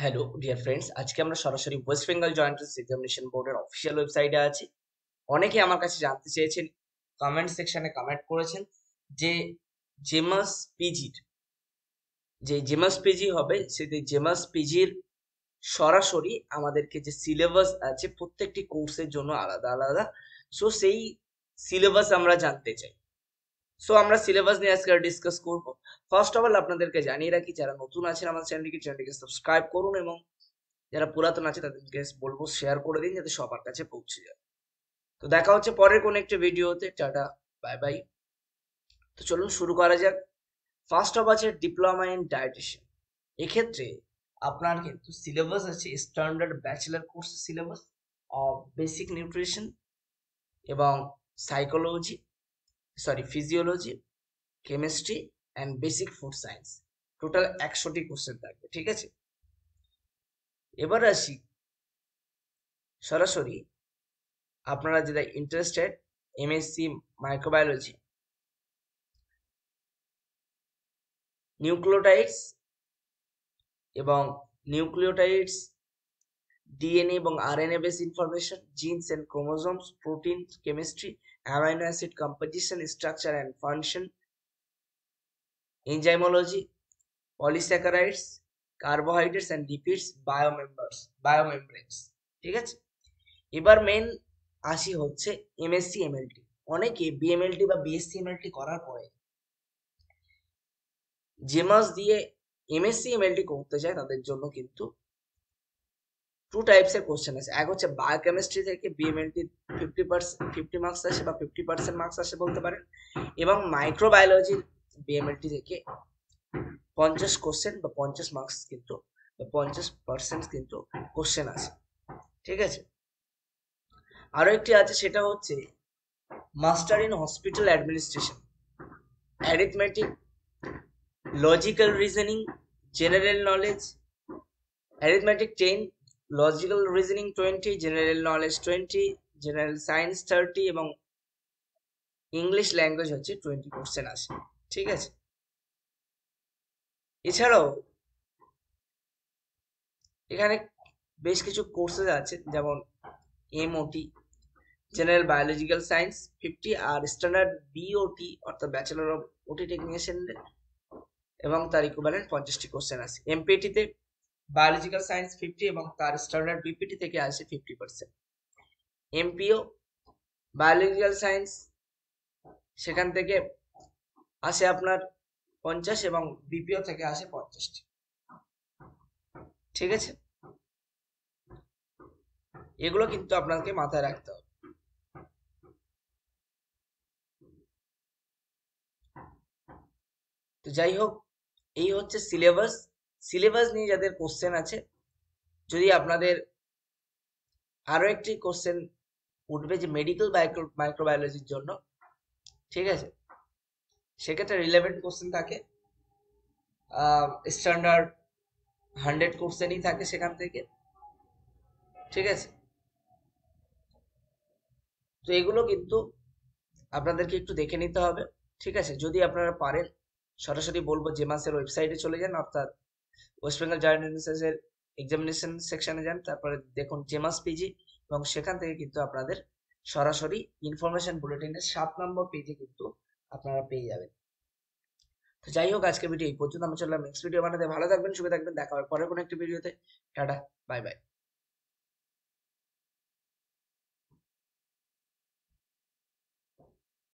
Hello dear friends, আজকে আমরা সরাসরি ওয়েস্ট বেঙ্গল জয়েন্ট এক্সামিনেশন বোর্ডের অফিসিয়াল ওয়েবসাইটে আছি। অনেকে আমার কাছে জানতে চেয়েছেন, কমেন্ট সেকশনে কমেন্ট করেছেন যে জেমাস পিজির যে জেমাস পিজি হবে, সেই জেমাস পিজির সরাসরি আমাদেরকে যে সিলেবাস আছে প্রত্যেকটি কোর্সের জন্য আলাদা আলাদা। সো সেই সিলেবাস আমরা জানতে চাই। সো আমরা সিলেবাস নিয়ে আজকে ডিসকাস করব। ফার্স্ট অফ অল আপনাদেরকে জানিয়ে রাখি, যারা নতুন আছেন আমাদের চ্যানেলটিকে সাবস্ক্রাইব করুন, এবং যারা পুরাতন আছে তাদেরকে বলবো শেয়ার করে দিন যাতে সবার কাছে পৌঁছে যায়। তো দেখা হচ্ছে পরের কোন একটা ভিডিওতে। Tata, bye bye. তো চলুন শুরু করা যাক। ফার্স্ট অফ আছে ডিপ্লোমা ইন ডায়েটিশিয়ান। এক্ষেত্রে আপনার কিন্তু সিলেবাস আছে স্ট্যান্ডার্ড ব্যাচেলার কোর্সের সিলেবাস অফ বেসিক নিউট্রিশন এবং psychology, physiology, chemistry and basic food science. Total 100টি কোশ্চেন থাকবে, ঠিক আছে। এবার আসি সরাসরি, আপনারা যেটা ইন্টারেস্টেড এমএসসি মাইক্রোবায়োলজি, নিউক্লিওটাইডস এবং নিউক্লিওটাইডস, ডিএনএ এবং RNA base information, genes and chromosomes, protein chemistry, amino acid composition, structure and function, enzymology, polysaccharides, carbohydrates and lipids, biomembranes, ঠিক আছে। এবার মেন আসি হচ্ছে এমএসসি এমএলটি। অনেকে বিএমএলটি বা বিএসসি এমএলটি করার পরে জেমাস দিয়ে এমএসসি এমএলটি করতে চায়, তাদের জন্য কিন্তু টু টাইপস এর কোশ্চেন আছে। এক হচ্ছে বায়োকেমিস্ট্রি থেকে বিএমএলটি 50 মার্কস আসে বা 50% মার্কস আসে বলতে পারেন, এবং মাইক্রোবায়োলজির বিএমএলটি থেকে 50 কোশ্চেন বা 50 মার্কস কিন্তু, বা 50% কিন্তু কোশ্চেন আছে, ঠিক আছে। আরো একটি আছে, সেটা হচ্ছে master in hospital administration, arithmetic, logical reasoning, general knowledge, arithmetic 10, logical reasoning 20, general knowledge 20, general science 30 এবং ইংলিশ ল্যাঙ্গুয়েজ হচ্ছে 20 কোশ্চেন আসে, ঠিক আছে। এছাড়াও এখানে বেশ কিছু কোর্সেস আছে, যেমন এমওটি, জেনারেল বায়োলজিক্যাল সায়েন্স 50, আর স্ট্যান্ডার্ড বিওটি অর্থাৎ ব্যাচেলর অফ ওটি টেকনিশিয়ান এবং তার ইকুইভ্যালেন্ট 50টি কোশ্চেন আছে। এমপিটিতে বায়োলজিক্যাল সায়েন্স 50 এবং তার স্ট্যান্ডার্ড বিপিটি থেকে আসে 50%। এমপিও বায়োলজিক্যাল সায়েন্স, সেখান থেকে আসে আপনার 50 এবং বিপিও থেকে আসে 50টি, ঠিক আছে। এগুলো কিন্তু আপনাকে মাথায় রাখতে হবে। তো যাই হোক, এই হচ্ছে সিলেবাস। সিলেবাস নিয়ে যাদের কোশ্চেন আছে, যদি আপনাদের আরো একটি কোশ্চেন উঠবে যে মেডিকেল মাইক্রোবায়োলজির জন্য, ঠিক আছে, সেক্ষেত্রে রিলেভেন্ট কোশ্চেন থাকে, স্ট্যান্ডার্ড 100 কোশ্চেনই থাকে সেখান থেকে, ঠিক আছে। তো এগুলো কিন্তু আপনাদেরকে একটু দেখে নিতে হবে, ঠিক আছে। যদি আপনারা পারেন, সরাসরি বলবো জেমাসের ওয়েবসাইটে চলে যান, অর্থাৎ ওয়েস্ট বেঙ্গল জয়েন্ট এর এক্সামিনেশন সেকশনে যান, তারপরে দেখুন জেমাস পিজি, এবং সেখান থেকে কিন্তু আপনাদের সরাসরি ইনফরমেশন বুলেটিনের 7 নম্বর পেজে কিন্তু আপনারা পেয়ে যাবেন। তো যাই হোক, আজকের ভিডিও এই পর্যন্ত। আমরা চললাম নেক্সট ভিডিও বানাতে। ভালো থাকবেন, সুখে থাকবেন, দেখা হবে পরের কোনো একটা ভিডিওতে। Tata, bye by.